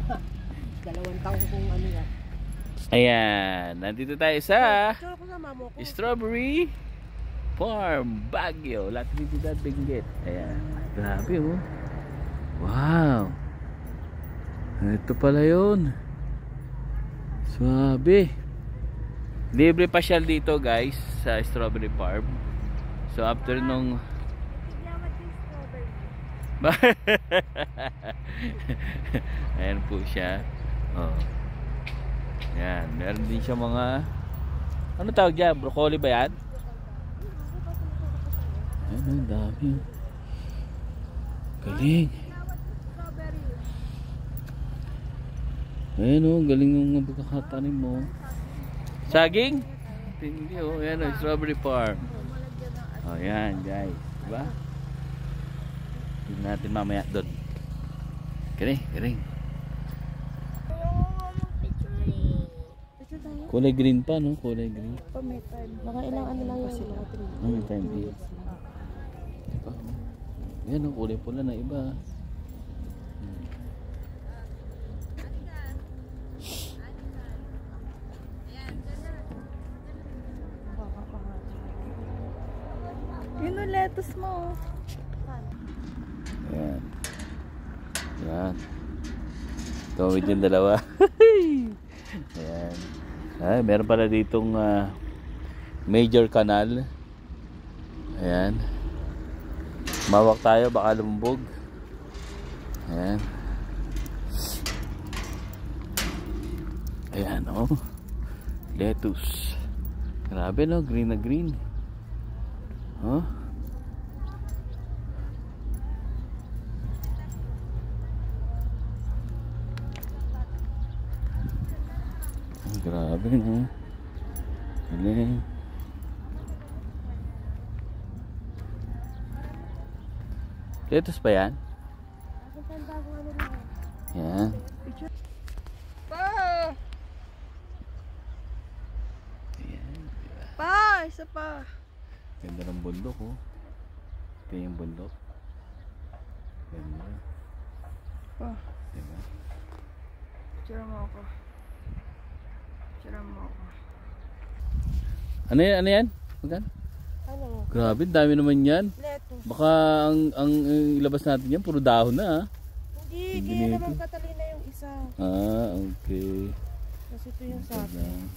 2 taon kung ano yan. Ayan, nandito tayo sa Strawberry Farm, Baguio, La Trinidad, Benguet. Ayan, grabe oh. Wow. Ito pala yun. Swabe. Libre pasyal dito guys sa Strawberry Farm. So after nung ayan po siya. Oh. Yan, meron din siya mga ano tawag dyan? Broccoli ba yan? Ayan, ang dami. Galing. Ayan o, galing yung pagkakatanim mo. Saging? Hindi o, ayan o, Strawberry Farm. O, yan guys. Diba? Tignan natin mamaya doon. Galing, galing. Kulay green pa, no? Kulay green. Pa may time. Mga ilang ano lang yung sila. May time din. Diba? Yan ang kulay pula na iba. Yun yung lettuce mo. Yan. Yan. Tumawid yung dalawa. Ayan. Ay, meron pala ditong major canal. Ayan. Mawak tayo, baka lumubog. Ayan. Ayan, oh. Lettuce. Grabe, no? Green na green. Huh? Grabe, no? Galing. Lettuce pa yan? Yan. Pa! Ayan. Pa! Isa pa! Ganda ng bundok, oh. Ito yung bundok. Ganda. Pa! Diba? Tira mo ako. Tira mo ako. Ano yan? Ano yan? Magkano? Ano? Grabe, dami naman yan. Lettuce. Baka ang ilabas natin yan, puro dahon na, ha? Hindi, kaya naman Catalina yung isa. Ah, okay. Kasi ito yung sa atin.